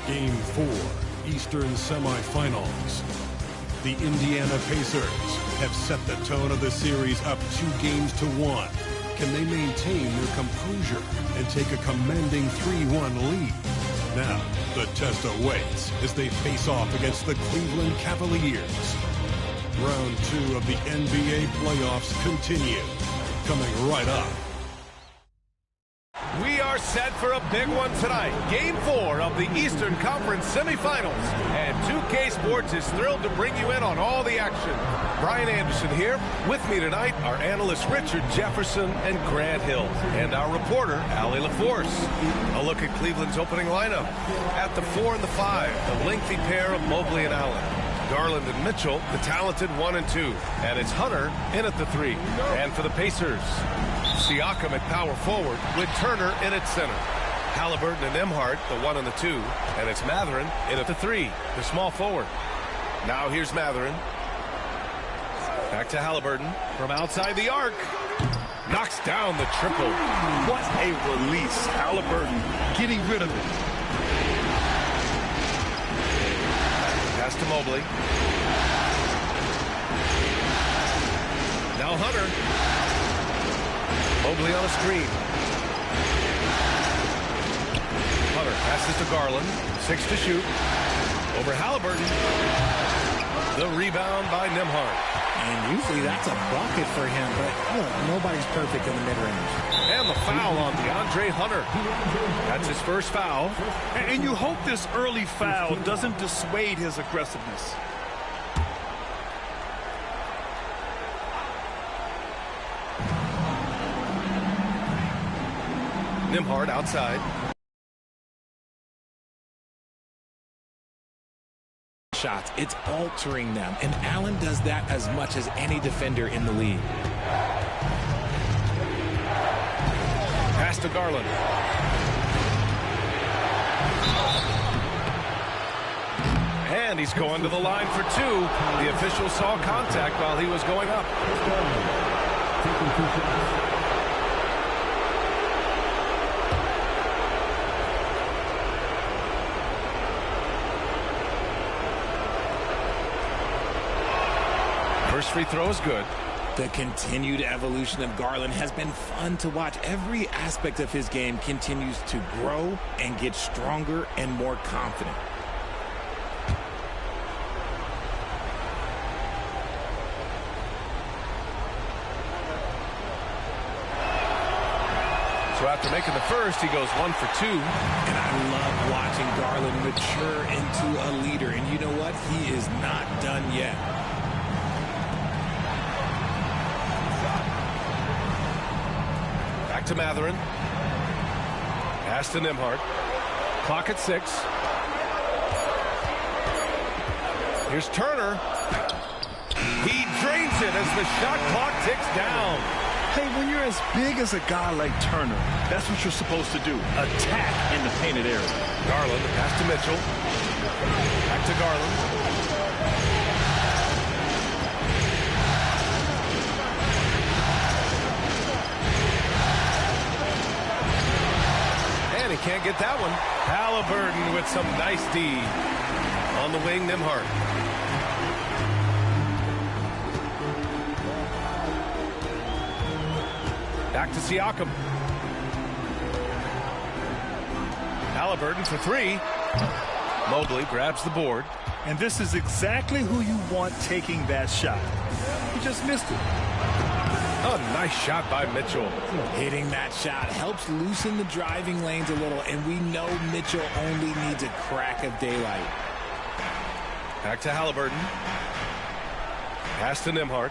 Game 4, Eastern semifinals. The Indiana Pacers have set the tone of the series up 2-1. Can they maintain their composure and take a commanding 3-1 lead? Now, the test awaits as they face off against the Cleveland Cavaliers. Round 2 of the NBA playoffs continue. Coming right up. We are set for a big one tonight. Game 4 of the Eastern Conference semifinals. And 2K Sports is thrilled to bring you in on all the action. Brian Anderson here. With me tonight are analysts Richard Jefferson and Grant Hill. And our reporter, Allie LaForce. A look at Cleveland's opening lineup. At the 4 and the 5, the lengthy pair of Mobley and Allen. Garland and Mitchell, the talented 1 and 2. And it's Hunter in at the 3. And for the Pacers, Siakam at power forward with Turner in at center. Halliburton and Nembhard, the 1 and the 2. And it's Mathurin in at the 3, the small forward. Now here's Mathurin. Back to Halliburton from outside the arc. Knocks down the triple. What a release. Halliburton getting rid of it. Pass to Mobley. Now Hunter. Mobley on a screen. Hunter passes to Garland. 6 to shoot. Over Halliburton. The rebound by Nembhard. And usually that's a bucket for him, but look, nobody's perfect in the mid-range. And the foul on DeAndre Hunter. That's his first foul. And you hope this early foul doesn't dissuade his aggressiveness. Nembhard outside. Shots, it's altering them, and Allen does that as much as any defender in the league. Pass to Garland. And he's going to the line for 2. The official saw contact while he was going up. First free throw is good. The continued evolution of Garland has been fun to watch. Every aspect of his game continues to grow and get stronger and more confident. So after making the first, he goes 1 for 2. And I love watching Garland mature into a leader. And you know what? He is not done yet. Back to Mathurin. Pass to Nembhard. Clock at 6. Here's Turner. He drains it as the shot clock ticks down. Hey, when you're as big as a guy like Turner, that's what you're supposed to do. Attack in the painted area. Garland, pass to Mitchell. Back to Garland. And he can't get that one. Halliburton with some nice D. On the wing, Nembhard. Back to Siakam. Halliburton for 3. Mobley grabs the board. And this is exactly who you want taking that shot. He just missed it. Oh, nice shot by Mitchell. Hitting that shot helps loosen the driving lanes a little, and we know Mitchell only needs a crack of daylight. Back to Halliburton. Pass to Nembhard.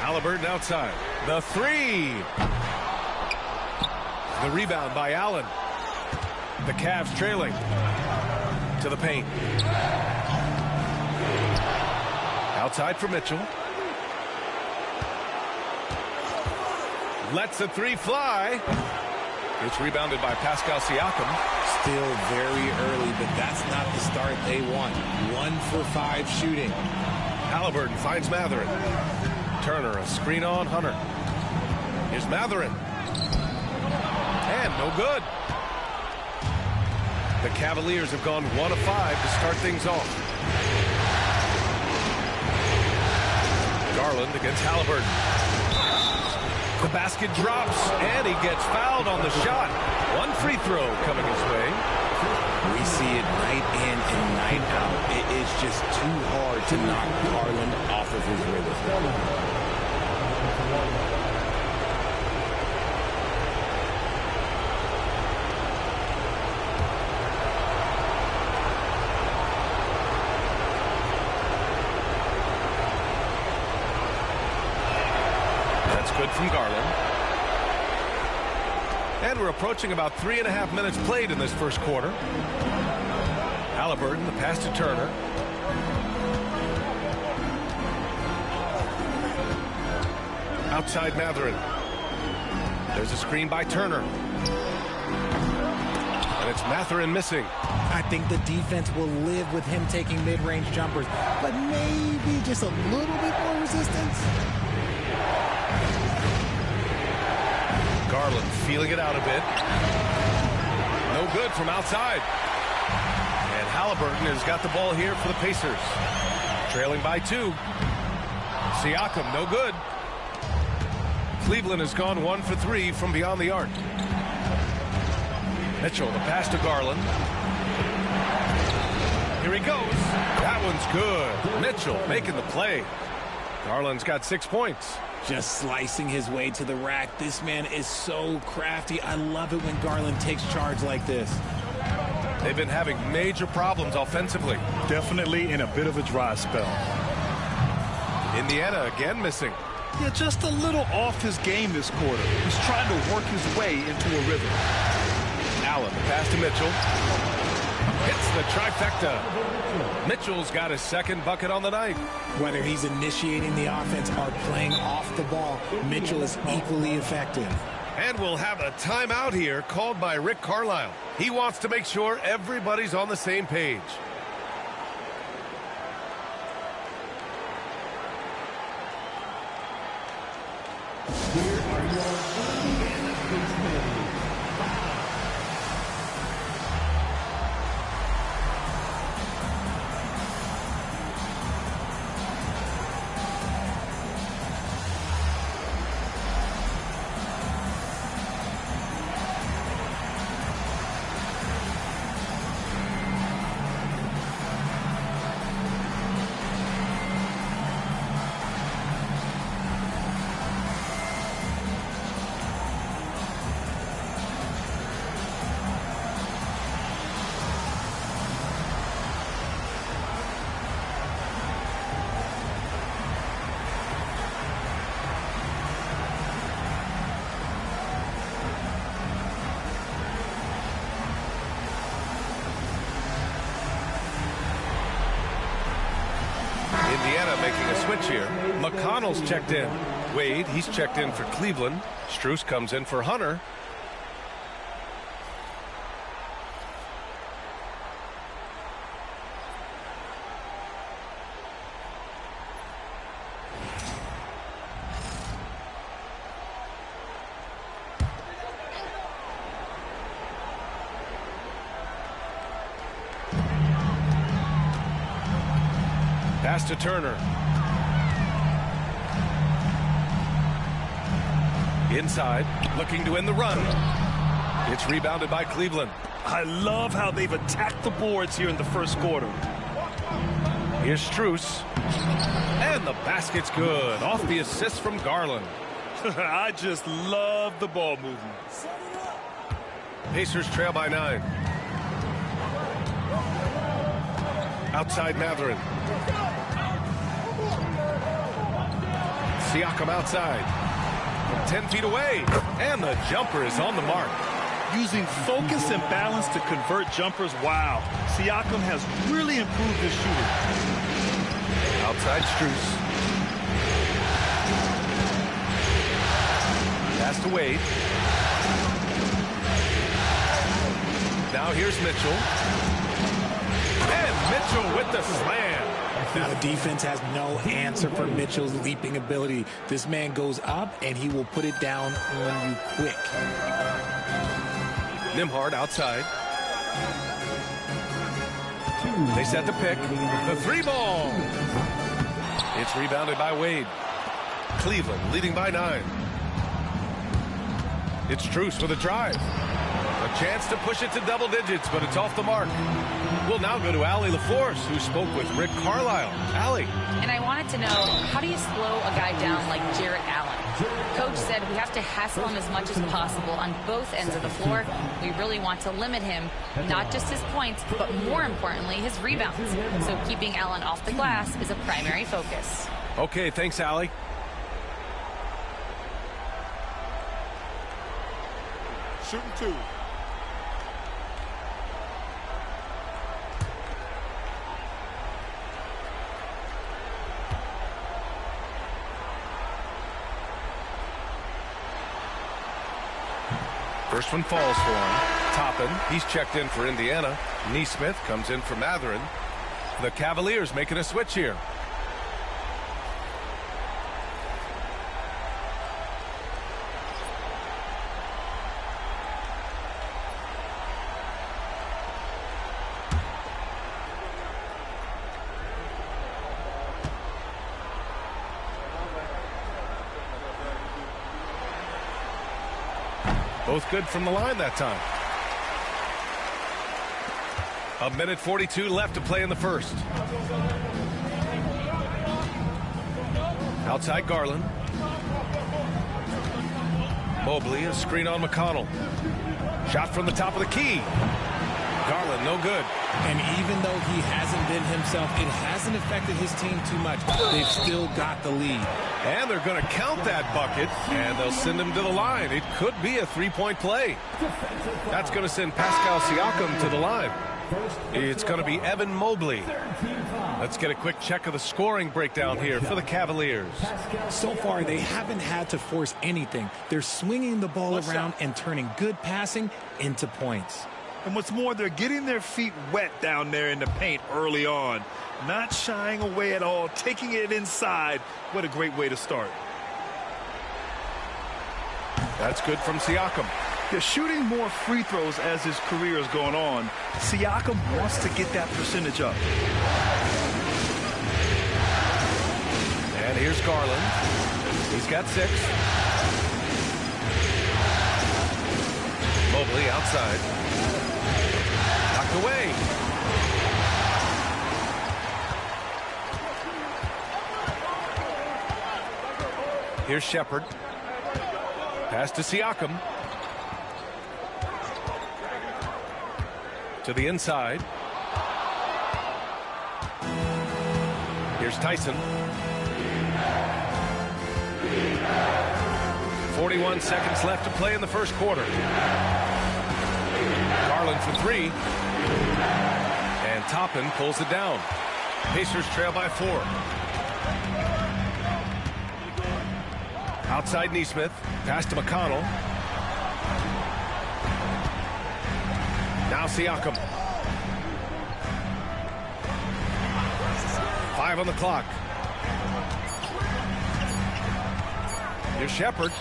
Halliburton outside. The 3. The rebound by Allen. The Cavs trailing. To the paint. Outside for Mitchell. Lets a 3 fly. It's rebounded by Pascal Siakam. Still very early, but that's not the start they want. 1 for 5 shooting. Halliburton finds Mathurin. Turner, a screen on Hunter. Here's Mathurin. And no good. The Cavaliers have gone 1 of 5 to start things off. Garland against Halliburton. The basket drops, and he gets fouled on the shot. One free throw coming his way. We see it night in and night out. It is just too hard to knock Garland off of his rhythm. Good from Garland. And we're approaching about 3.5 minutes played in this first quarter. Halliburton, the pass to Turner. Outside Mathurin. There's a screen by Turner. And it's Mathurin missing. I think the defense will live with him taking mid-range jumpers, but maybe just a little bit more resistance. Garland feeling it out a bit. No good from outside. And Halliburton has got the ball here for the Pacers. Trailing by 2. Siakam, no good. Cleveland has gone 1 for 3 from beyond the arc. Mitchell, the pass to Garland. Here he goes. That one's good. Mitchell making the play. Garland's got 6 points. Just slicing his way to the rack. This man is so crafty. I love it when Garland takes charge like this. They've been having major problems offensively. Definitely in a bit of a dry spell. Indiana again missing. Yeah, just a little off his game this quarter. He's trying to work his way into a rhythm. Allen, the pass to Mitchell. Hits the trifecta. Mitchell's got his second bucket on the night. Whether he's initiating the offense or playing off the ball, Mitchell is equally effective. And we'll have a timeout here called by Rick Carlisle. He wants to make sure everybody's on the same page. Here are your Indiana Pacers. Indiana making a switch here. McConnell's checked in. Wade, he's checked in for Cleveland. Strus comes in for Hunter. Pass to Turner. Inside, looking to end the run. It's rebounded by Cleveland. I love how they've attacked the boards here in the first quarter. Here's Strus. And the basket's good. Off the assist from Garland. I just love the ball movement. Pacers trail by 9. Outside Mathurin. Siakam outside. From 10 feet away. And the jumper is on the mark. Using focus and balance to convert jumpers. Wow. Siakam has really improved his shooting. Outside Strus. Pass to Wade. Now here's Mitchell. And Mitchell with the slam. Now the defense has no answer for Mitchell's leaping ability. This man goes up and he will put it down on you quick. Nembhard outside. They set the pick. The 3-ball. It's rebounded by Wade. Cleveland leading by 9. It's Truce with a drive. A chance to push it to double digits, but it's off the mark. We'll now go to Allie LaForce, who spoke with Rick Carlisle. Allie. And I wanted to know, how do you slow a guy down like Jarrett Allen? Coach said we have to hassle him as much as possible on both ends of the floor. We really want to limit him, not just his points, but more importantly, his rebounds. So keeping Allen off the glass is a primary focus. Okay, thanks, Allie. Shooting 2. First one falls for him. Toppin, he's checked in for Indiana. Neesmith comes in for Matherin. The Cavaliers making a switch here. Both good from the line that time. 1:42 left to play in the first. Outside Garland. Mobley, a screen on McConnell. Shot from the top of the key. Garland, no good. And even though he hasn't been himself, it hasn't affected his team too much. They've still got the lead. And they're going to count that bucket, and they'll send him to the line. It could be a three-point play. That's going to send Pascal Siakam to the line. It's going to be Evan Mobley. Let's get a quick check of the scoring breakdown here for the Cavaliers. So far, they haven't had to force anything. They're swinging the ball around and turning good passing into points. And what's more, they're getting their feet wet down there in the paint early on. Not shying away at all, taking it inside. What a great way to start. That's good from Siakam. They're shooting more free throws as his career is going on. Siakam wants to get that percentage up. And here's Garland. He's got 6. Mobley outside. Knocked away. Here's Shepard. Pass to Siakam. To the inside. Here's Tyson. 41 seconds left to play in the first quarter. Garland for 3. And Toppin pulls it down. Pacers trail by 4. Outside Neesmith. Pass to McConnell. Now Siakam. 5 on the clock. Here's Shepard.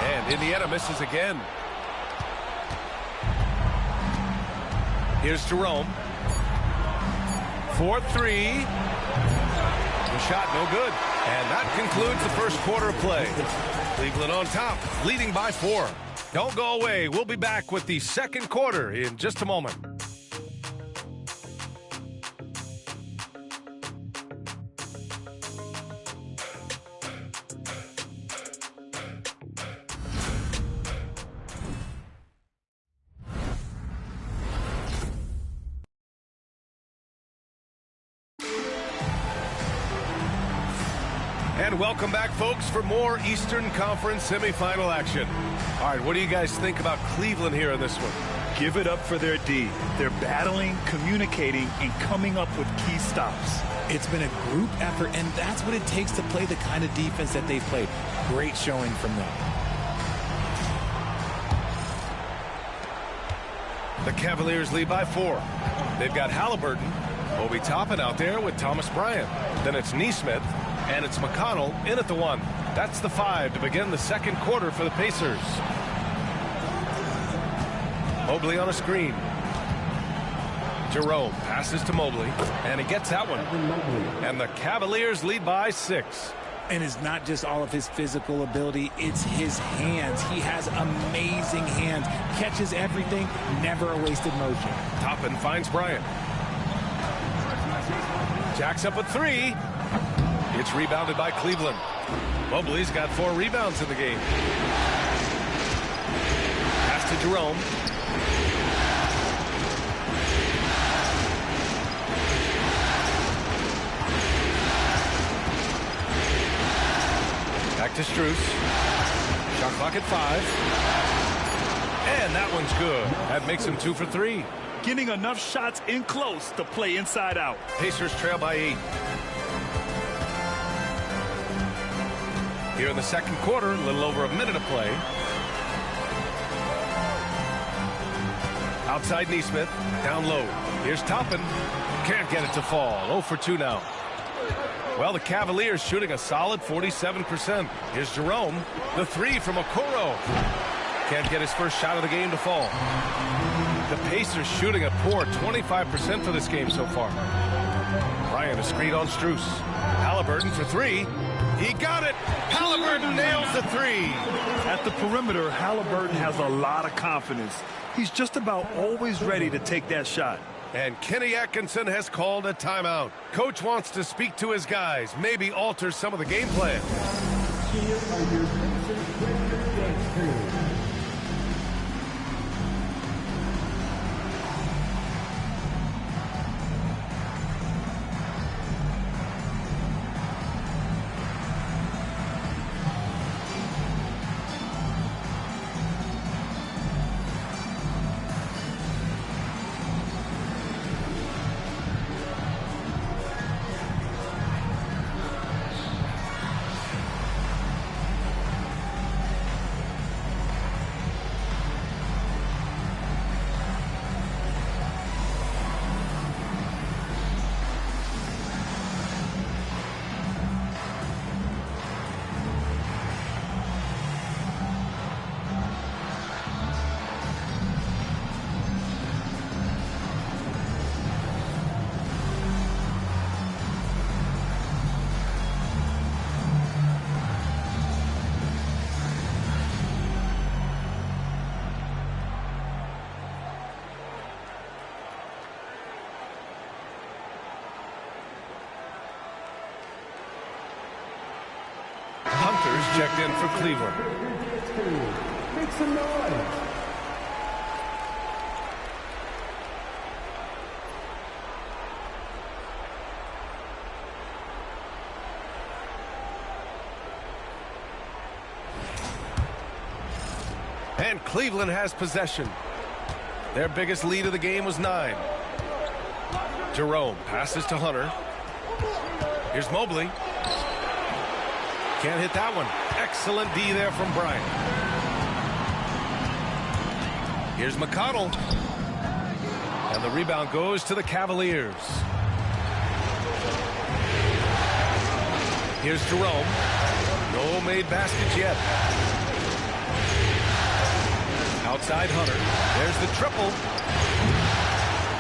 And Indiana misses again. Here's Jerome. 4-3. The shot no good. And that concludes the first quarter of play. Cleveland on top, leading by 4. Don't go away. We'll be back with the second quarter in just a moment. And welcome back, folks, for more Eastern Conference semifinal action. All right, what do you guys think about Cleveland here in this one? Give it up for their D. They're battling, communicating, and coming up with key stops. It's been a group effort, and that's what it takes to play the kind of defense that they've played. Great showing from them. The Cavaliers lead by 4. They've got Halliburton, Obi Toppin out there with Thomas Bryant. Then it's Neesmith. And it's McConnell in at the 1. That's the 5 to begin the second quarter for the Pacers. Mobley on a screen. Jerome passes to Mobley, and he gets that one. And the Cavaliers lead by 6. And it's not just all of his physical ability, it's his hands. He has amazing hands. Catches everything, never a wasted motion. Toppin finds Bryant. Jacks up a 3. It's rebounded by Cleveland. Mobley's got 4 rebounds in the game. Pass to Jerome. Back to Strus. Shot clock at 5. And that one's good. That makes him 2 for 3. Getting enough shots in close to play inside out. Pacers trail by 8. Here in the second quarter, a little over a minute of play. Outside Neesmith, down low. Here's Toppin. Can't get it to fall. 0 for 2 now. Well, the Cavaliers shooting a solid 47%. Here's Jerome. The 3 from Okoro. Can't get his first shot of the game to fall. The Pacers shooting a poor 25% for this game so far. Bryant a screen on Strus. Halliburton for 3. He got it. Halliburton nails the 3. At the perimeter, Halliburton has a lot of confidence. He's just about always ready to take that shot. And Kenny Atkinson has called a timeout. Coach wants to speak to his guys, maybe alter some of the game plan. Here are your Pacers record dance crew. Hunter's checked in for Cleveland. Make some noise. And Cleveland has possession. Their biggest lead of the game was 9. Jerome passes to Hunter. Here's Mobley. Can't hit that one. Excellent D there from Bryant. Here's McConnell. And the rebound goes to the Cavaliers. Here's Jerome. No made baskets yet. Outside Hunter. There's the triple.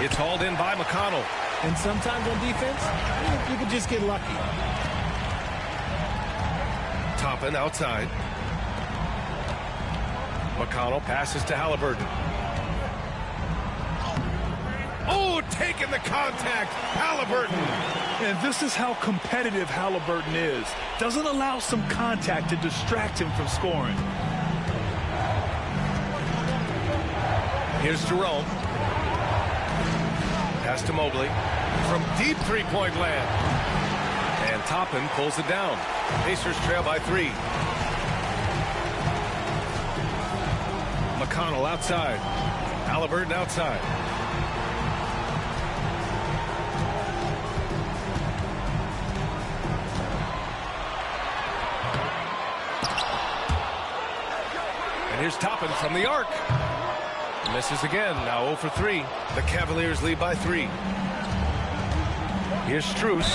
It's hauled in by McConnell. And sometimes on defense, you can just get lucky. Toppin outside. McConnell passes to Halliburton. Oh, taking the contact. Halliburton. And this is how competitive Halliburton is. Doesn't allow some contact to distract him from scoring. Here's Jerome. Pass to Mobley. From deep three-point land. And Toppin pulls it down. Pacers trail by 3. McConnell outside. Halliburton outside. And here's Toppin from the arc. Misses again. Now 0 for 3. The Cavaliers lead by 3. Here's Strus.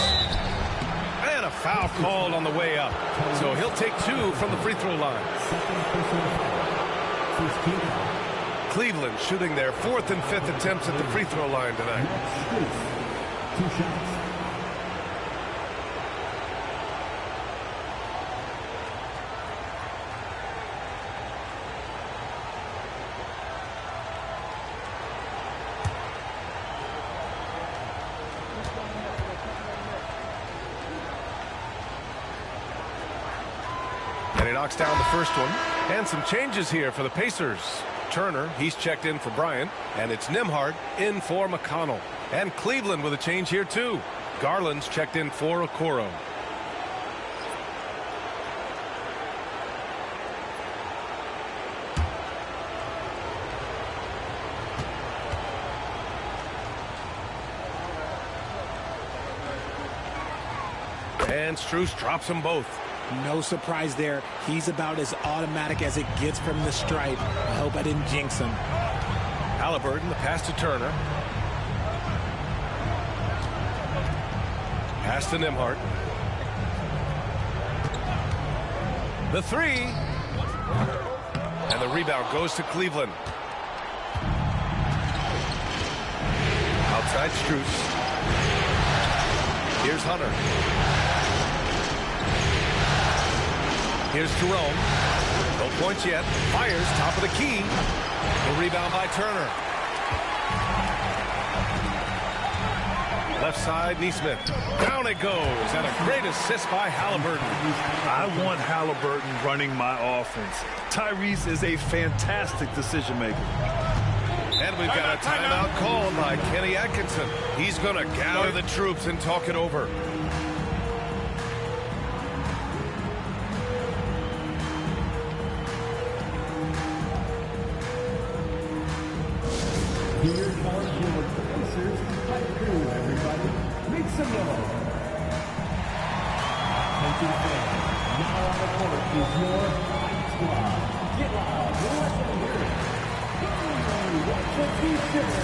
And a foul called on the way up. So he'll take 2 from the free throw line. Cleveland shooting their 4th and 5th attempts at the free throw line tonight. 2 shots. And he knocks down the first one. And some changes here for the Pacers. Turner, he's checked in for Bryant. And it's Nembhard in for McConnell. And Cleveland with a change here, too. Garland's checked in for Okoro. And Strus drops them both. No surprise there. He's about as automatic as it gets from the stripe. I hope I didn't jinx him. Halliburton, the pass to Turner. Pass to Nembhard. The three. And the rebound goes to Cleveland. Outside Strus. Here's Hunter. Here's Jerome. No points yet. Fires, top of the key. The rebound by Turner. Left side, Nesmith. Down it goes. And a great assist by Halliburton. I want Halliburton running my offense. Tyrese is a fantastic decision maker. And we've got a timeout called by Kenny Atkinson. He's going to gather the troops and talk it over. Here are your Pacers. Fight through, everybody. Make some noise. Attention fans. Now on the court is your fight squad. Get loud. Let's hear it. Watch the Pacers.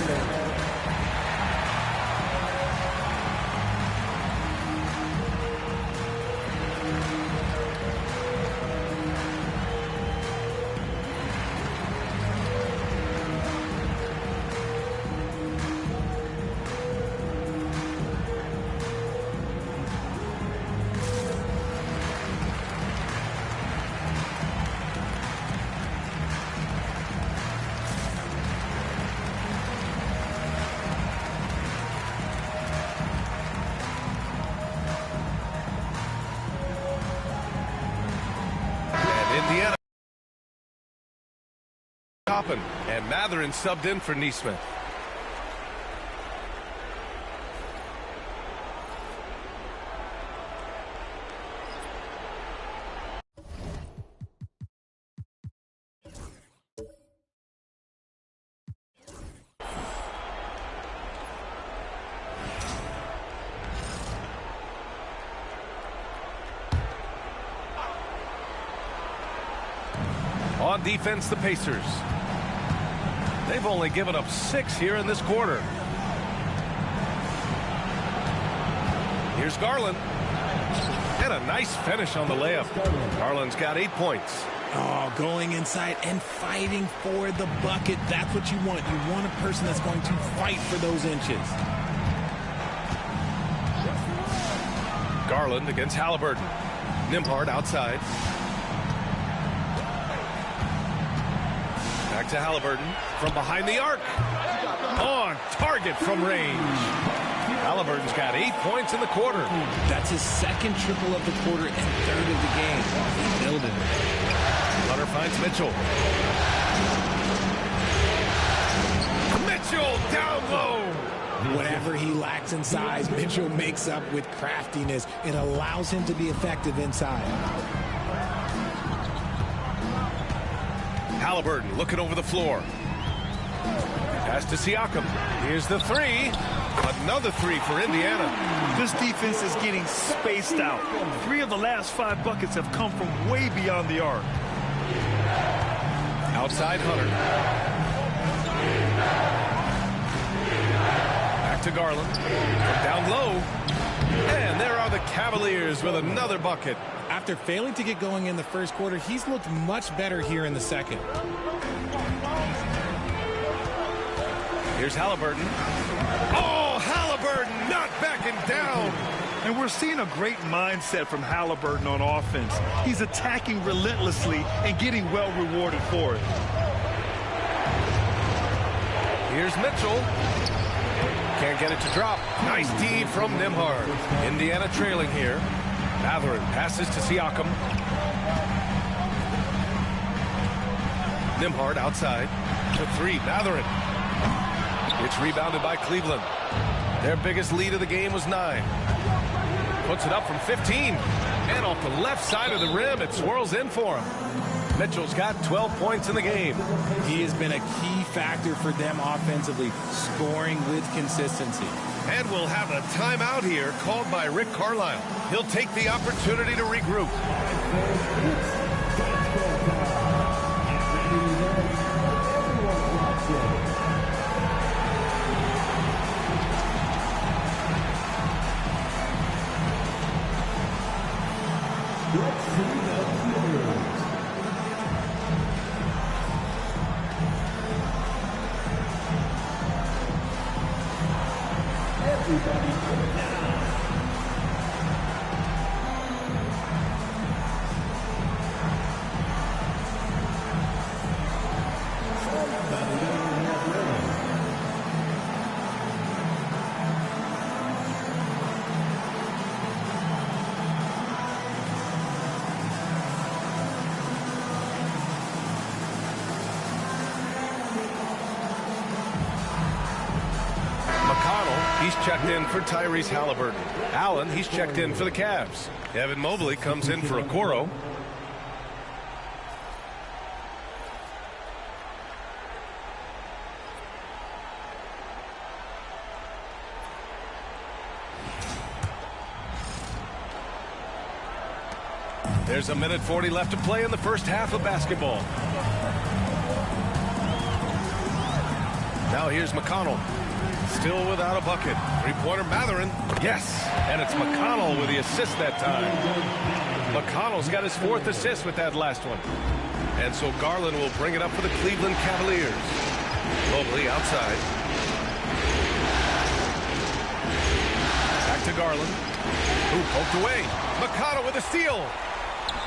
Indiana. And Matherin subbed in for Nesmith. On defense, the Pacers. They've only given up 6 here in this quarter. Here's Garland. And a nice finish on the layup. Garland's got 8 points. Oh, going inside and fighting for the bucket. That's what you want. You want a person that's going to fight for those inches. Garland against Halliburton. Nembhard outside. Back to Halliburton from behind the arc. On target from range. Halliburton's got 8 points in the quarter. That's his second triple of the quarter and third of the game. He's building. Hunter finds Mitchell. Mitchell down low. Whatever he lacks in size, Mitchell makes up with craftiness. It allows him to be effective inside. Halliburton looking over the floor. Pass to Siakam. Here's the three. Another three for Indiana. This defense is getting spaced out. 3 of the last 5 buckets have come from way beyond the arc. Outside Hunter. Back to Garland. From down low. And there are the Cavaliers with another bucket. After failing to get going in the first quarter, he's looked much better here in the second. Here's Halliburton. Oh, Halliburton not backing down. And we're seeing a great mindset from Halliburton on offense. He's attacking relentlessly and getting well rewarded for it. Here's Mitchell. Can't get it to drop. Nice D from Nembhard. Indiana trailing here. Mathurin passes to Siakam. Nembhard outside. To three. Mathurin. It's rebounded by Cleveland. Their biggest lead of the game was 9. Puts it up from 15. And off the left side of the rim, it swirls in for him. Mitchell's got 12 points in the game. He has been a key factor for them offensively, scoring with consistency. And we'll have a timeout here called by Rick Carlisle. He'll take the opportunity to regroup. Let's see the Cavaliers. Everybody get down. Somebody doesn't have rhythm. He's checked in for Tyrese Halliburton. Allen, he's checked in for the Cavs. Evan Mobley comes in for Okoro. There's a minute 40 left to play in the first half of basketball. Now here's McConnell. Still without a bucket. Three-pointer Mathurin. Yes. And it's McConnell with the assist that time. McConnell's got his 4th assist with that last one. And so Garland will bring it up for the Cleveland Cavaliers. Mobley outside. Back to Garland. Ooh, poked away. McConnell with a steal.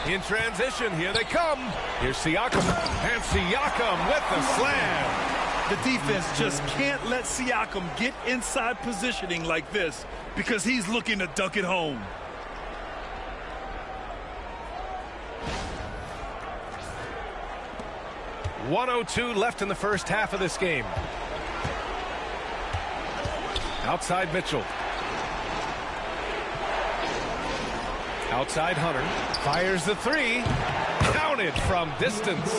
In transition, here they come. Here's Siakam. And Siakam with the slam. The defense just can't let Siakam get inside positioning like this because he's looking to dunk it home. .102 left in the first half of this game. Outside Mitchell. Outside Hunter. Fires the three. Counted from distance.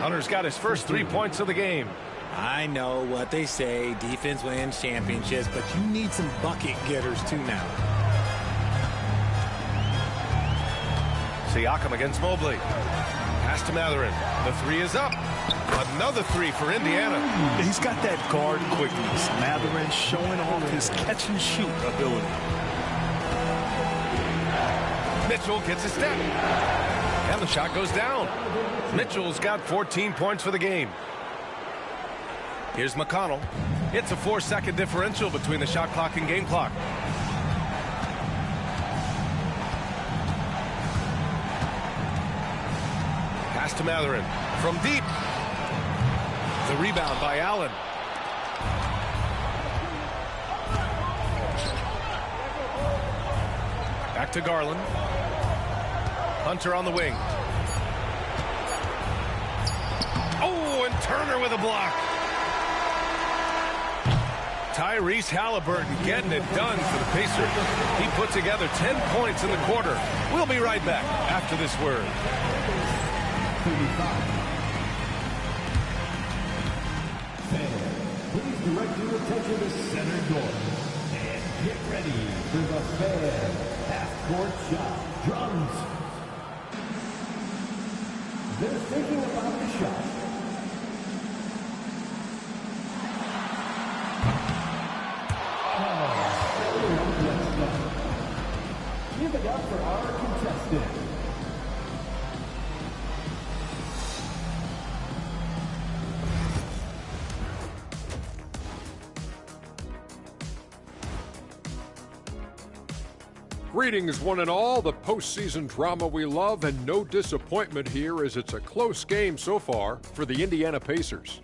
Hunter's got his first 3 points of the game. I know what they say, defense wins championships, but you need some bucket getters too now. Siakam against Mobley. Pass to Mathurin. The three is up. Another three for Indiana. He's got that guard quickness. Mathurin showing off his catch and shoot ability. Mitchell gets a step. And the shot goes down. Mitchell's got 14 points for the game. Here's McConnell. It's a 4-second differential between the shot clock and game clock. Pass to Mathurin. From deep. The rebound by Allen. Back to Garland. Hunter on the wing. Oh, and Turner with a block. Tyrese Halliburton getting it done for the Pacers. He put together 10 points in the quarter. We'll be right back after this word. Please direct your attention to center court. And get ready for the fan half-court shot. Drums. They're thinking about the shot. Give it up for our contestant. Greetings, one and all. The postseason drama we love, and no disappointment here as it's a close game so far for the Indiana Pacers.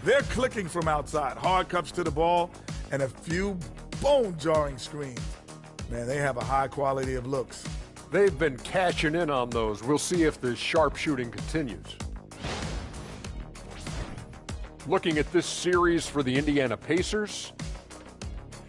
They're clicking from outside. Hard cuts to the ball and a few bone-jarring screens. Man, they have a high quality of looks. They've been cashing in on those. We'll see if the sharp shooting continues. Looking at this series for the Indiana Pacers.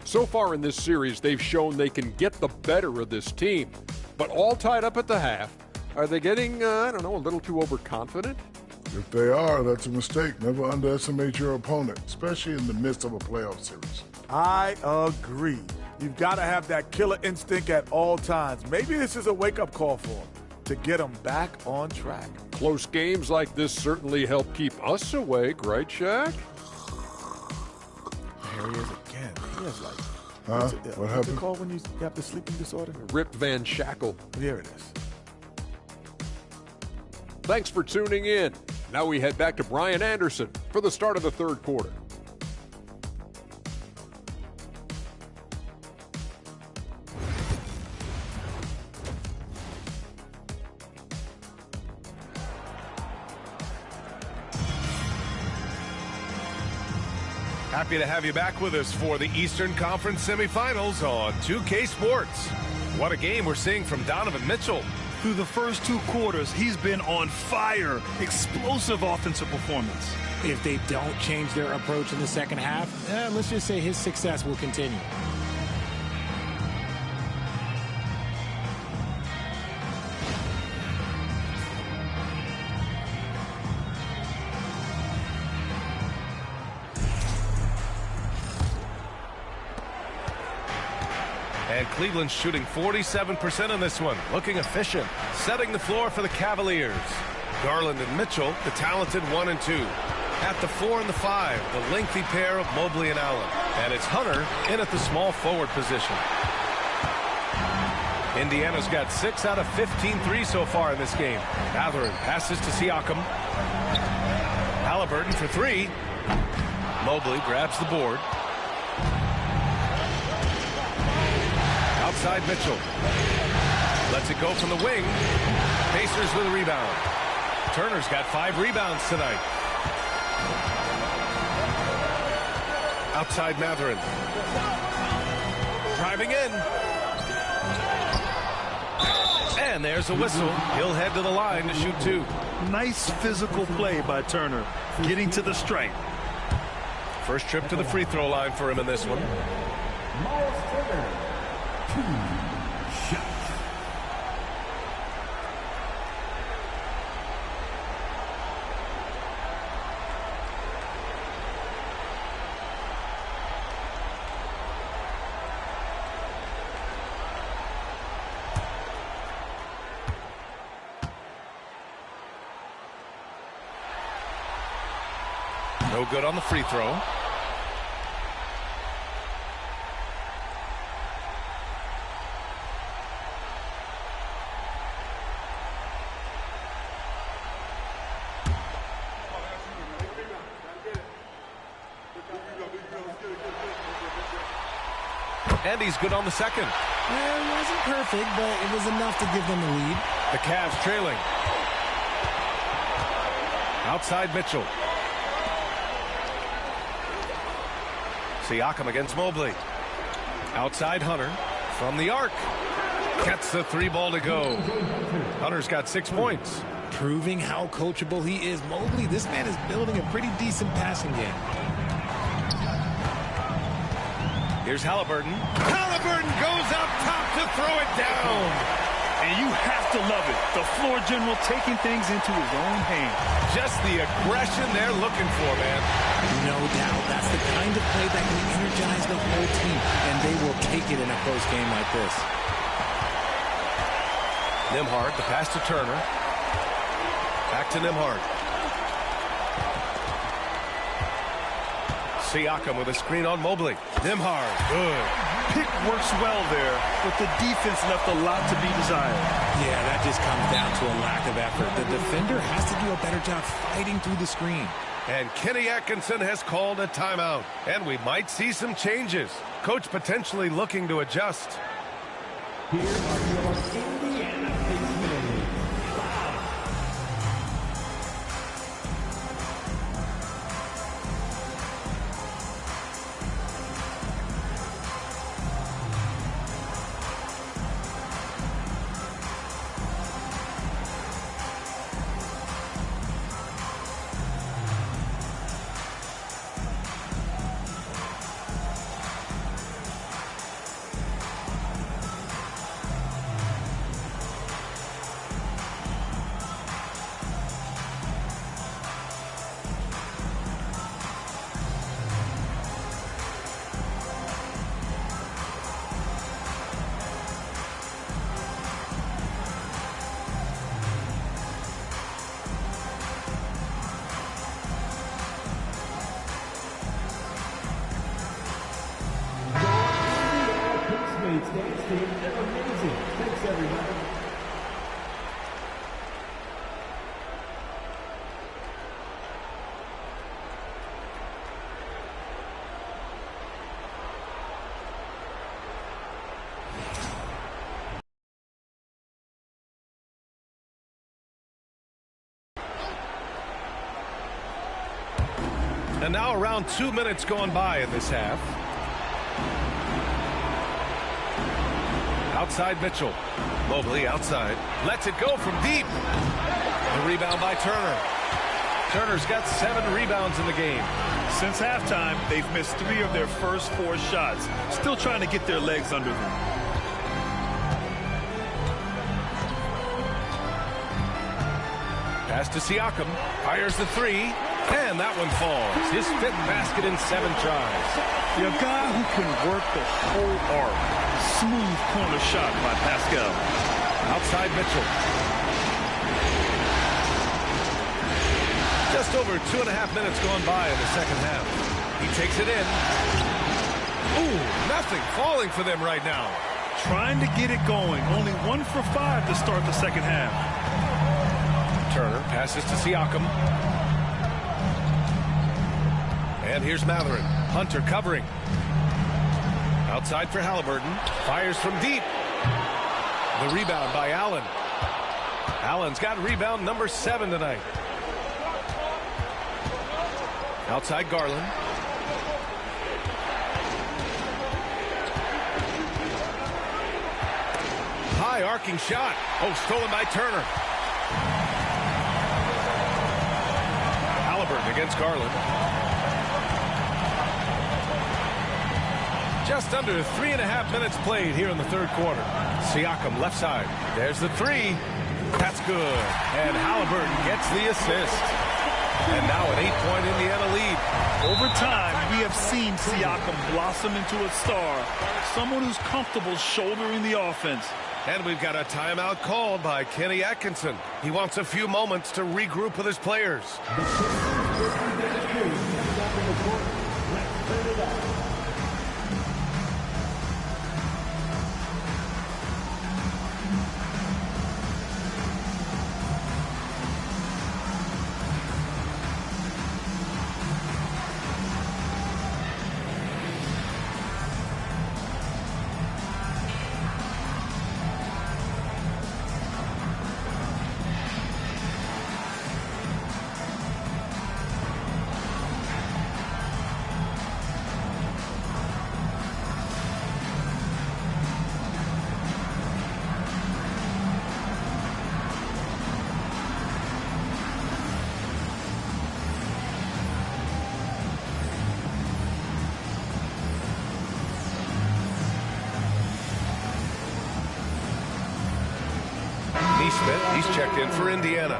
So far in this series, they've shown they can get the better of this team, but all tied up at the half. Are they getting, I don't know, a little too overconfident? If they are, that's a mistake. Never underestimate your opponent, especially in the midst of a playoff series. I agree. You've got to have that killer instinct at all times. Maybe this is a wake-up call for them to get them back on track. Close games like this certainly help keep us awake, right, Shaq? There he is again. He has like, What happened? What's it called when you have the sleeping disorder? Rip Van Shackle. There it is. Thanks for tuning in. Now we head back to Brian Anderson for the start of the third quarter. Happy to have you back with us for the Eastern Conference semifinals on 2K Sports. What a game we're seeing from Donovan Mitchell. Through the first two quarters, he's been on fire. Explosive offensive performance. If they don't change their approach in the second half, let's just say his success will continue. And Cleveland's shooting 47% in this one, looking efficient, setting the floor for the Cavaliers. Garland and Mitchell, the talented 1 and 2. At the 4 and the 5, the lengthy pair of Mobley and Allen. And it's Hunter in at the small forward position. Indiana's got 6 out of 15 threes so far in this game. Mathurin passes to Siakam. Halliburton for 3. Mobley grabs the board. Outside Mitchell. Lets it go from the wing. Pacers with a rebound. Turner's got 5 rebounds tonight. Outside Mathurin. Driving in. And there's a whistle. He'll head to the line to shoot 2. Nice physical play by Turner, getting to the stripe. First trip to the free throw line for him in this one. Miles Turner, 2 shots. No good on the free throw. And he's good on the second. It wasn't perfect, but it was enough to give them the lead. The Cavs trailing. Outside Mitchell. Siakam against Mobley. Outside Hunter. From the arc. Gets the 3 ball to go. Hunter's got 6 points. Proving how coachable he is. Mobley, this man is building a pretty decent passing game. Here's Halliburton. Halliburton goes up top to throw it down. And you have to love it. The floor general taking things into his own hands. Just the aggression they're looking for, man. No doubt. That's the kind of play that can energize the whole team, and they will take it in a close game like this. Nembhard, the pass to Turner. Back to Nembhard. Siakam with a screen on Mobley. Nembhard, good. Pick works well there, but the defense left a lot to be desired. Yeah, that just comes down to a lack of effort. The defender has to do a better job fighting through the screen. And Kenny Atkinson has called a timeout. And we might see some changes. Coach potentially looking to adjust. Here are your Indiana Pacers. Thanks, team. They're amazing. Thanks, everybody. And now around 2 minutes going by in this half. Outside Mitchell. Mobley outside. Lets it go from deep. The rebound by Turner. Turner's got 7 rebounds in the game. Since halftime, they've missed 3 of their first 4 shots. Still trying to get their legs under them. Pass to Siakam. Fires the 3. And that one falls. His 5th basket in 7 tries. A guy who can work the whole arc. Smooth corner shot by Pascal. Outside Mitchell. Just over 2.5 minutes gone by in the second half. He takes it in. Ooh, nothing falling for them right now. Trying to get it going. Only 1 for 5 to start the second half. Turner passes to Siakam. And here's Matherin. Hunter covering. Outside for Halliburton. Fires from deep. The rebound by Allen. Allen's got rebound number 7 tonight. Outside Garland. High arcing shot. Oh, stolen by Turner. Halliburton against Garland. Just under 3.5 minutes played here in the third quarter. Siakam left side. There's the 3. That's good. And Halliburton gets the assist. And now an 8-point Indiana lead. Over time, we have seen Siakam blossom into a star. Someone who's comfortable shouldering the offense. And we've got a timeout called by Kenny Atkinson. He wants a few moments to regroup with his players. Smith, he's checked in for Indiana.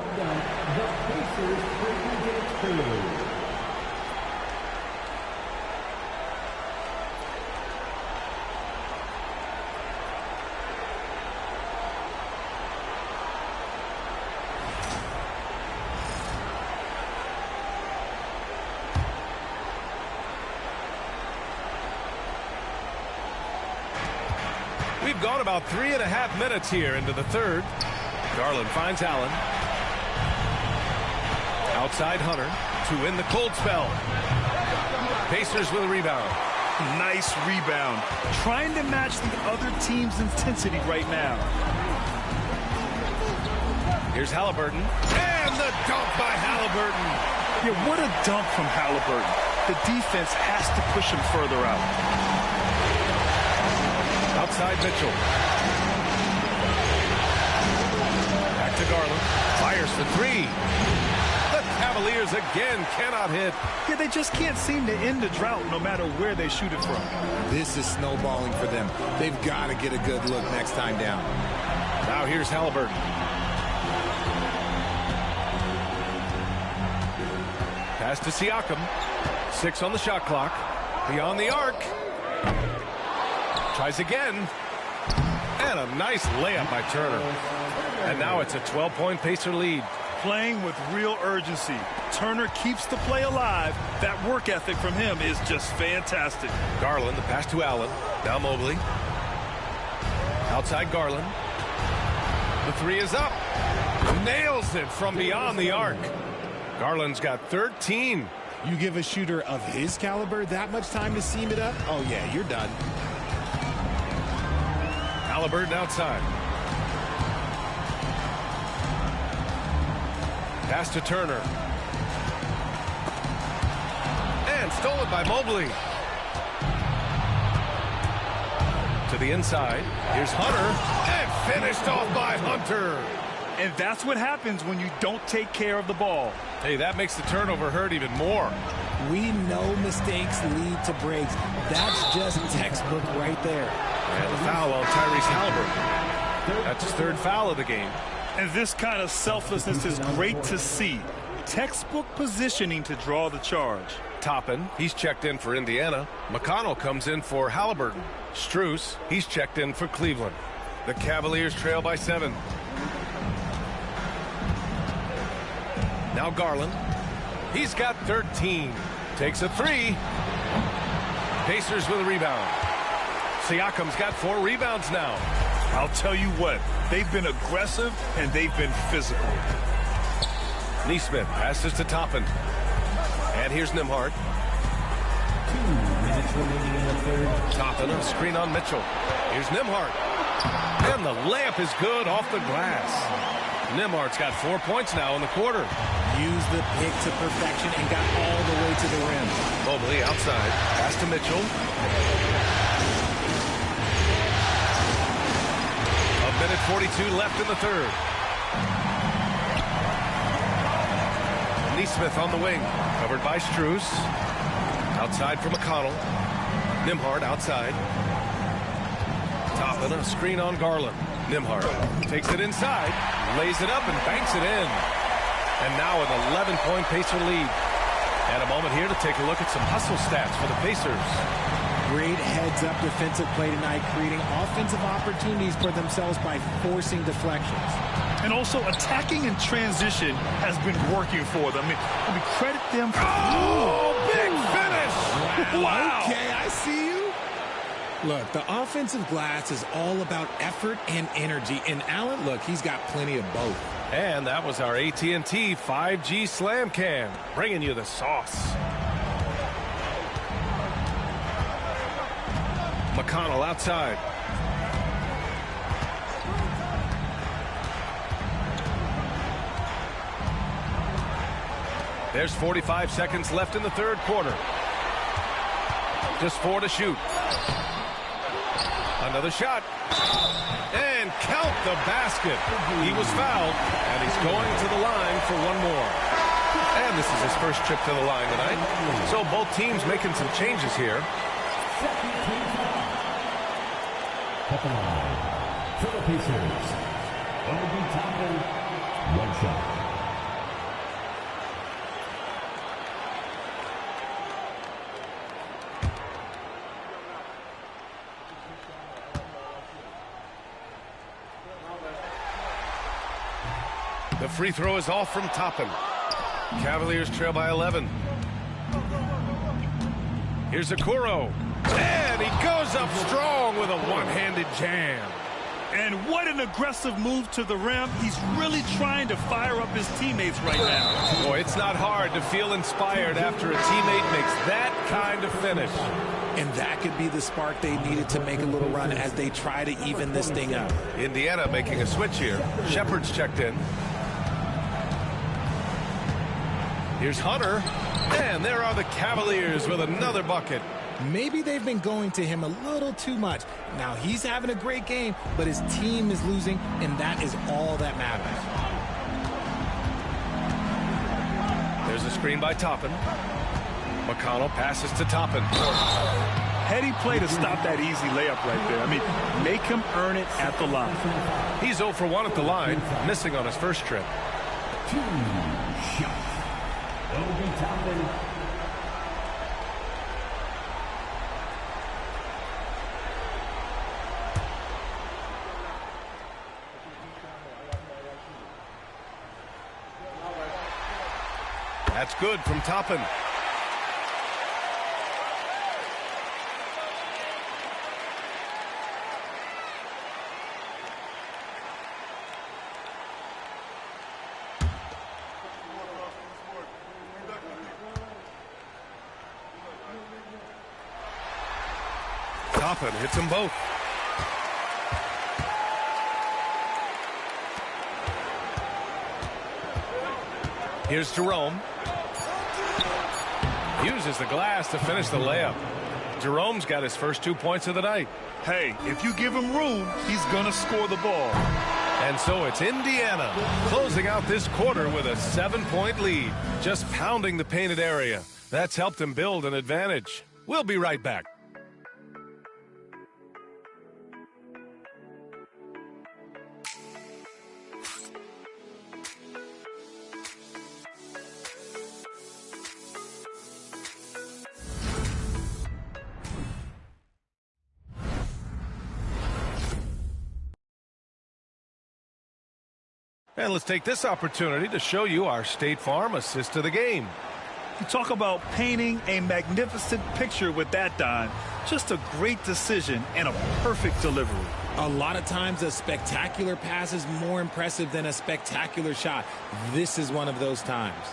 We've gone about 3.5 minutes here into the third. Garland finds Allen. Outside Hunter. to end the cold spell. Pacers with a rebound. Nice rebound. Trying to match the other team's intensity right now. Here's Halliburton. And the dunk by Halliburton. Yeah, what a dunk from Halliburton. The defense has to push him further out. Outside Mitchell. Back to Garland. Fires for three. The Cavaliers again cannot hit. Yeah, they just can't seem to end the drought no matter where they shoot it from. This is snowballing for them. They've got to get a good look next time down. Now here's Halliburton. Pass to Siakam. 6 on the shot clock. Beyond the arc. Tries again. And a nice layup by Turner. And now it's a 12-point Pacer lead. Playing with real urgency. Turner keeps the play alive. That work ethic from him is just fantastic. Garland, the pass to Allen. Now Mobley. Outside Garland. The three is up. Nails it from beyond the arc. Garland's got 13. You give a shooter of his caliber that much time to seam it up? Oh, yeah, you're done. Halliburton outside. Pass to Turner. And stolen by Mobley. To the inside. Here's Hunter. And finished off by Hunter. And that's what happens when you don't take care of the ball. Hey, that makes the turnover hurt even more. We know mistakes lead to breaks. That's just textbook right there. And the foul on Tyrese Halliburton. That's his third foul of the game. And this kind of selflessness is great to see. Textbook positioning to draw the charge. Toppin, he's checked in for Indiana. McConnell comes in for Halliburton. Strus, he's checked in for Cleveland. The Cavaliers trail by 7. Now Garland. He's got 13. Takes a three. Pacers with a rebound. Siakam's got 4 rebounds now. I'll tell you what, they've been aggressive and they've been physical. Neesmith passes to Toppin. And here's Nembhard. 2 minutes remaining in the third. Toppin, a screen on Mitchell. Here's Nembhard. And the layup is good off the glass. Nembhard's got 4 points now in the quarter. Used the pick to perfection and got all the way to the rim. Mobley outside. Pass to Mitchell. A minute 42 left in the third. Neesmith on the wing. Covered by Strus. Outside for McConnell. Nembhard outside. Toppin, a screen on Garland. Nembhard takes it inside, lays it up, and banks it in. And now an 11-point Pacer lead. And a moment here to take a look at some hustle stats for the Pacers. Great heads-up defensive play tonight, creating offensive opportunities for themselves by forcing deflections. And also attacking in transition has been working for them. I mean, credit them for... Oh, big finish! Wow! Okay, I see you. Look, the offensive glass is all about effort and energy. And Allen, look, he's got plenty of both. And that was our AT&T 5G Slam Cam, bringing you the sauce. McConnell outside. There's 45 seconds left in the third quarter. Just 4 to shoot. Another shot. And count the basket. He was fouled, and he's going to the line for one more. And this is his first trip to the line tonight. So both teams making some changes here. At the line, for the Pacers, Obi Toppin, 1 shot. The free throw is off from Toppin. Cavaliers trail by 11. Here's Okoro. And he goes up strong with a one-handed jam. And what an aggressive move to the rim. He's really trying to fire up his teammates right now. Boy, it's not hard to feel inspired after a teammate makes that kind of finish. And that could be the spark they needed to make a little run as they try to even this thing up. Indiana making a switch here. Shepard's checked in. Here's Hunter. And there are the Cavaliers with another bucket. Maybe they've been going to him a little too much. Now he's having a great game, but his team is losing, and that is all that matters. There's a screen by Toppin. McConnell passes to Toppin. Heady play to stop that easy layup right there. I mean, make him earn it at the line. He's 0 for 1 at the line, missing on his first trip. 2 shots. Obi Toppin. That's good from Toppin. Toppin hits them both. Here's Jerome. Uses the glass to finish the layup. Jerome's got his first 2 points of the night. Hey, if you give him room, he's going to score the ball. And so it's Indiana closing out this quarter with a 7-point lead, just pounding the painted area. That's helped him build an advantage. We'll be right back. And let's take this opportunity to show you our State Farm assist to the game. You talk about painting a magnificent picture with that, Don. Just a great decision and a perfect delivery. A lot of times a spectacular pass is more impressive than a spectacular shot. This is one of those times.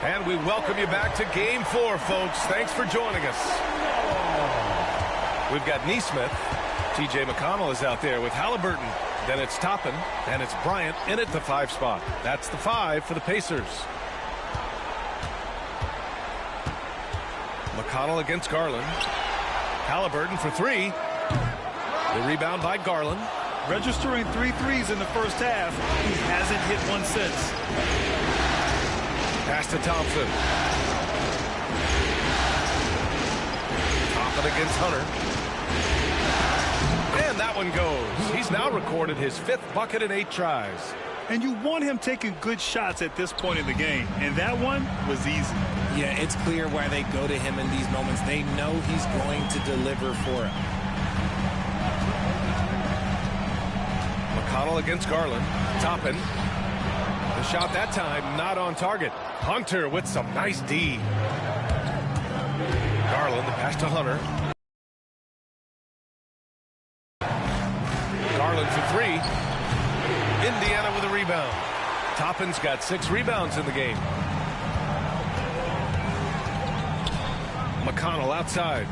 And we welcome you back to Game 4, folks. Thanks for joining us. We've got Neesmith. T.J. McConnell is out there with Halliburton. Then it's Toppin, and it's Bryant in at the 5 spot. That's the 5 for the Pacers. McConnell against Garland. Halliburton for 3. The rebound by Garland. Registering 3 threes in the first half. He hasn't hit one since. Pass to Thompson. Toppin against Hunter. And that one goes. He's now recorded his 5th bucket in 8 tries. And you want him taking good shots at this point in the game. And that one was easy. Yeah, it's clear why they go to him in these moments. They know he's going to deliver for it. McConnell against Garland. Toppin. The shot that time not on target. Hunter with some nice D. Garland, the pass to Hunter. Garland for 3. Indiana with a rebound. Toppin's got 6 rebounds in the game. McConnell outside.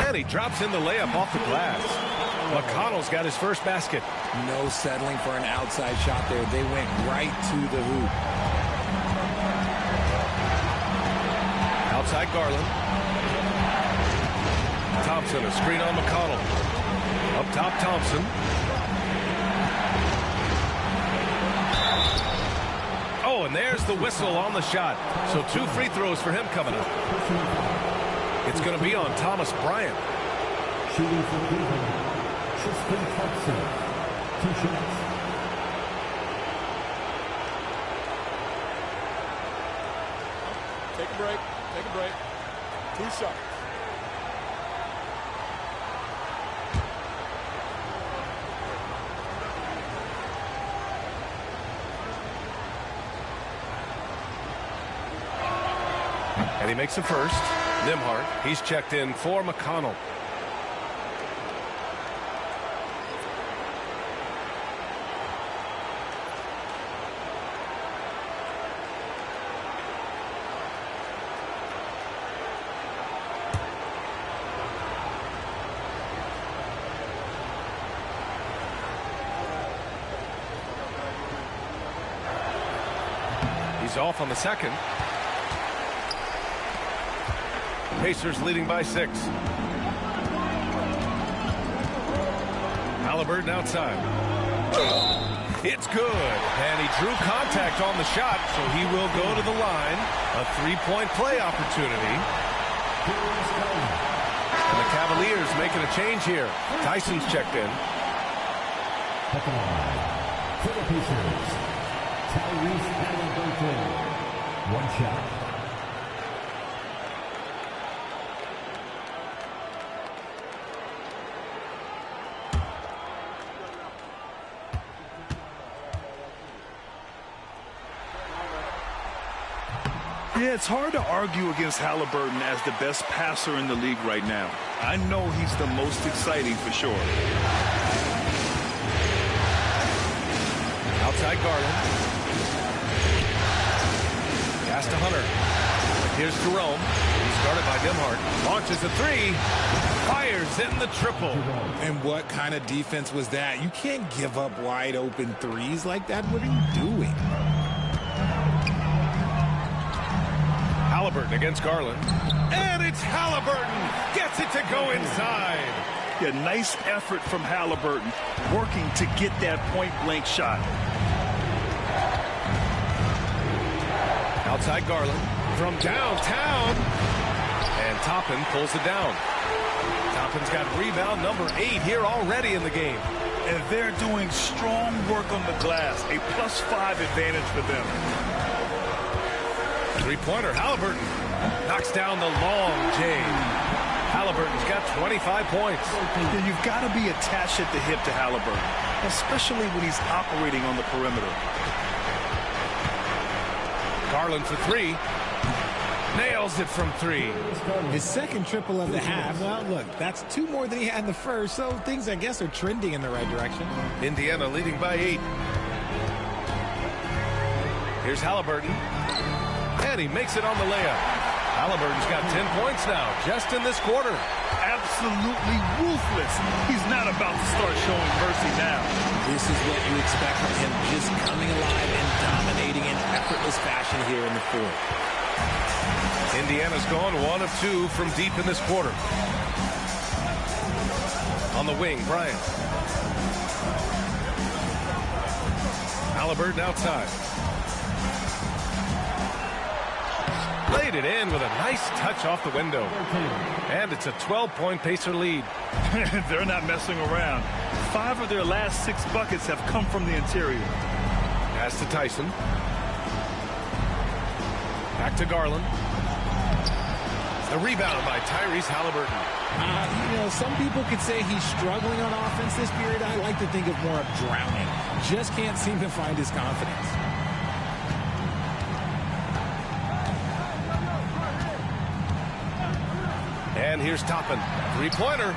And he drops in the layup off the glass. McConnell's got his first basket. No settling for an outside shot there. They went right to the hoop. Outside Garland. Thompson, a screen on McConnell. Up top, Thompson. Oh, and there's the whistle on the shot. So 2 free throws for him coming up. It's going to be on Thomas Bryant. Shooting for Cleveland, Tristan Thompson. 2 shots. Take a break. Take a break. 2 shots. And he makes the first. Nimhart, he's checked in for McConnell. He's off on the second. Pacers leading by 6. Halliburton outside. It's good. And he drew contact on the shot, so he will go to the line. A 3-point play opportunity. And the Cavaliers making a change here. Tyson's checked in. At the line, for the Pacers, Tyrese Halliburton. One shot. Yeah, it's hard to argue against Halliburton as the best passer in the league right now. I know he's the most exciting for sure. Outside Garland. Pass to Hunter. Here's Jerome. He's guarded by Nimhart. Launches a 3. Fires in the triple. And what kind of defense was that? You can't give up wide open threes like that. What are you doing? Halliburton against Garland. And it's Halliburton. Gets it to go inside. Yeah, nice effort from Halliburton, working to get that point-blank shot. Outside Garland from downtown. And Toppin pulls it down. Toppin's got rebound number 8 here already in the game. And they're doing strong work on the glass. A +5 advantage for them. Three-pointer, Halliburton knocks down the long J. Halliburton's got 25 points. Yeah, you've got to be attached at the hip to Halliburton, especially when he's operating on the perimeter. Garland for 3. Nails it from 3. His second triple of the half. Well, look, that's 2 more than he had in the first, so things, I guess, are trending in the right direction. Indiana leading by 8. Here's Halliburton. And he makes it on the layup. Halliburton's got 10 points now, just in this quarter. Absolutely ruthless. He's not about to start showing mercy now. This is what you expect from him, just coming alive and dominating in effortless fashion here in the fourth. Indiana's gone 1 of 2 from deep in this quarter. On the wing, Bryant. Halliburton outside. Laid it in with a nice touch off the window. And it's a 12-point Pacer lead. They're not messing around. 5 of their last 6 buckets have come from the interior. Pass to Tyson. Back to Garland. The rebound by Tyrese Halliburton. Some people could say he's struggling on offense this period. I like to think of more of drowning. Just can't seem to find his confidence. And here's Toppin. 3-pointer.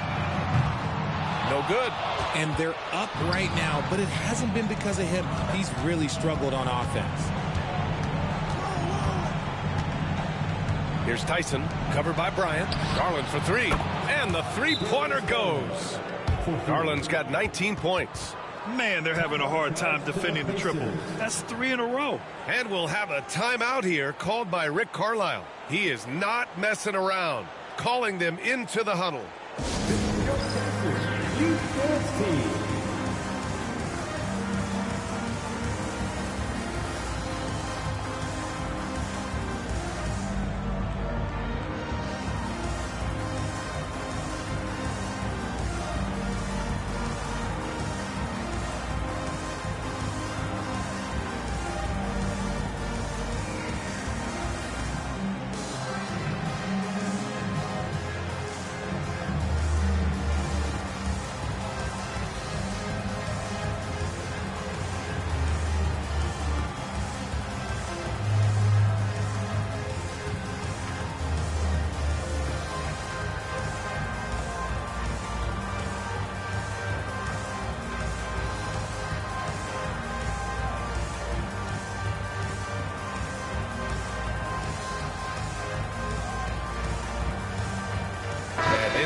No good. And they're up right now, but it hasn't been because of him. He's really struggled on offense. Here's Tyson, covered by Bryant. Garland for 3. And the 3-pointer goes. Garland's got 19 points. Man, they're having a hard time defending the triple. That's 3 in a row. And we'll have a timeout here called by Rick Carlisle. He is not messing around, calling them into the huddle.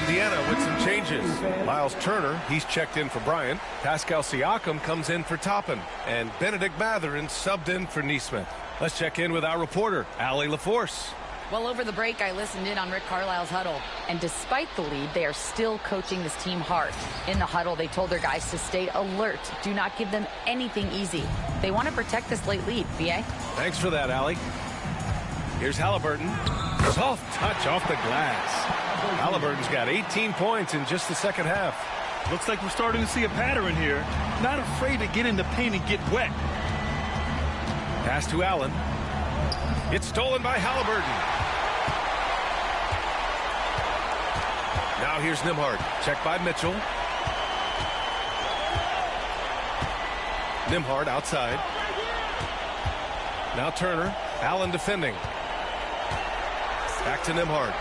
Indiana with some changes. Miles Turner, he's checked in for Bryant. Pascal Siakam comes in for Toppin. And Benedict Mathurin subbed in for Neesmith. Let's check in with our reporter, Allie LaForce. Well, over the break, I listened in on Rick Carlisle's huddle. And despite the lead, they are still coaching this team hard. In the huddle, they told their guys to stay alert. Do not give them anything easy. They want to protect this late lead, BA. Thanks for that, Allie. Here's Halliburton. Soft touch off the glass. Halliburton's got 18 points in just the second half. Looks like we're starting to see a pattern here. Not afraid to get in the paint and get wet. Pass to Allen. It's stolen by Halliburton. Now here's Nembhard. Checked by Mitchell. Nembhard outside. Now Turner. Allen defending. Back to Nembhard.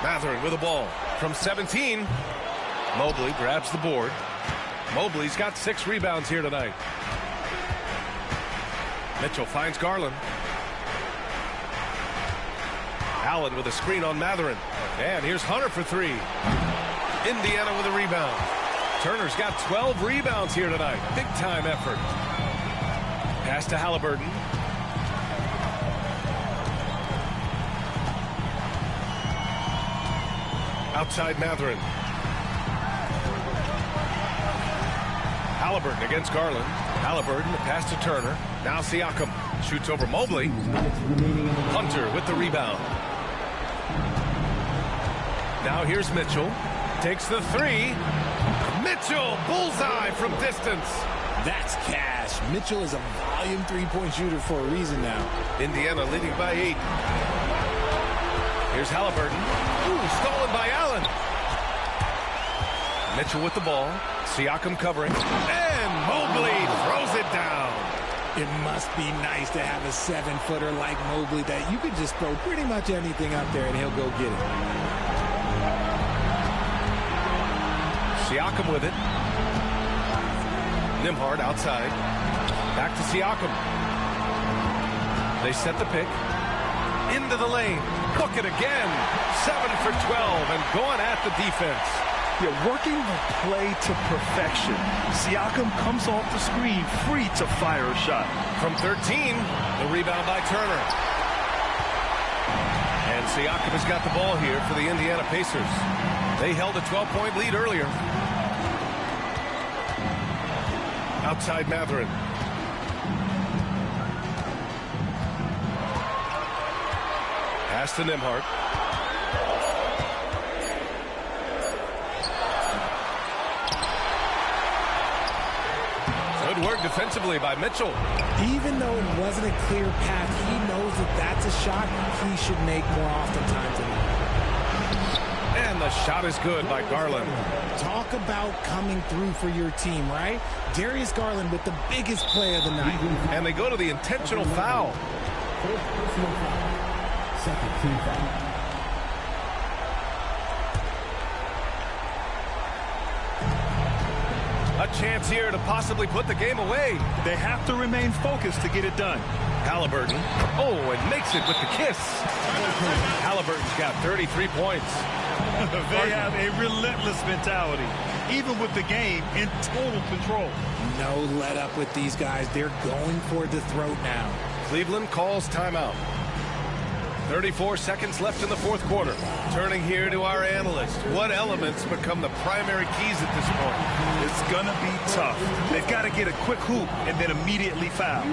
Mathurin with the ball. From 17. Mobley grabs the board. Mobley's got 6 rebounds here tonight. Mitchell finds Garland. Allen with a screen on Mathurin. And here's Hunter for 3. Indiana with a rebound. Turner's got 12 rebounds here tonight. Big time effort. Pass to Halliburton. Outside Mathurin. Halliburton against Garland. Halliburton, the pass to Turner. Now Siakam shoots over Mobley. Hunter with the rebound. Now here's Mitchell. Takes the 3. Mitchell, bullseye from distance. That's cash. Mitchell is a volume three-point shooter for a reason now. Indiana leading by 8. Here's Halliburton. Ooh, stolen by Allen. Mitchell with the ball. Siakam covering. And Mobley throws it down. It must be nice to have a 7-footer like Mobley that you can just throw pretty much anything up there and he'll go get it. Siakam with it. Nembhard outside. Back to Siakam. They set the pick. Into the lane. Book it again. 7 for 12 and going at the defense. Yeah, working the play to perfection. Siakam comes off the screen free to fire a shot. From 13, the rebound by Turner. And Siakam has got the ball here for the Indiana Pacers. They held a 12-point lead earlier. Outside Mathurin. Pass to Nembhard. Good work defensively by Mitchell. Even though it wasn't a clear path, he knows that that's a shot he should make more oftentimes than not. And the shot is good by Garland. Talk about coming through for your team, right? Darius Garland with the biggest play of the night. And they go to the intentional foul. First personal foul. Second team foul. A chance here to possibly put the game away. They have to remain focused to get it done. Halliburton. Oh, and makes it with the kiss. Halliburton's got 33 points. They have a relentless mentality, even with the game in total control. No let up with these guys. They're going for the throat now. Cleveland calls timeout. 34 seconds left in the fourth quarter. Turning here to our analyst. What elements become the primary keys at this point? It's going to be tough. They've got to get a quick hoop and then immediately foul.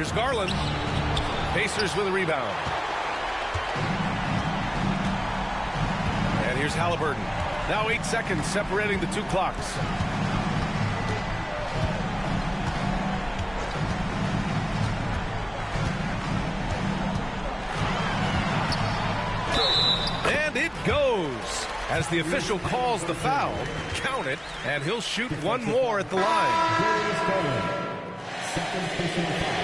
Here's Garland. Pacers with a rebound. And here's Halliburton. Now 8 seconds separating the two clocks. And it goes. As the official calls the foul, count it, and he'll shoot one more at the line. Second personal foul.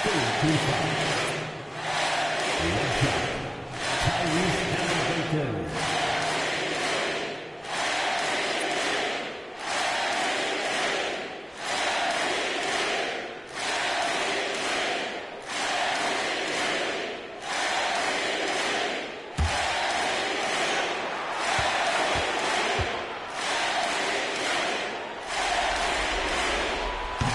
32 foul. Red shot. Tyrese Halliburton.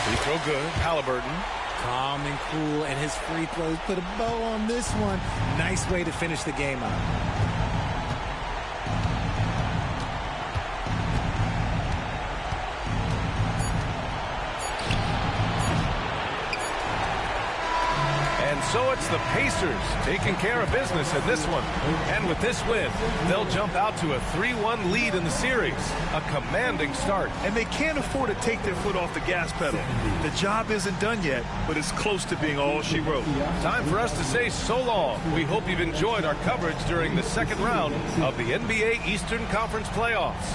Free throw good. Halliburton. Calm and cool, and his free throws put a bow on this one. Nice way to finish the game out. And so it's the Pacers taking care of business in this one. And with this win, they'll jump out to a 3-1 lead in the series. A commanding start. And they can't afford to take their foot off the gas pedal. The job isn't done yet, but it's close to being all she wrote. Time for us to say so long. We hope you've enjoyed our coverage during the second round of the NBA Eastern Conference playoffs.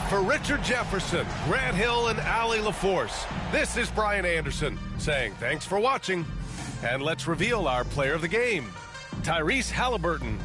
For Richard Jefferson, Grant Hill, and Allie LaForce, this is Brian Anderson saying thanks for watching. And let's reveal our player of the game, Tyrese Halliburton.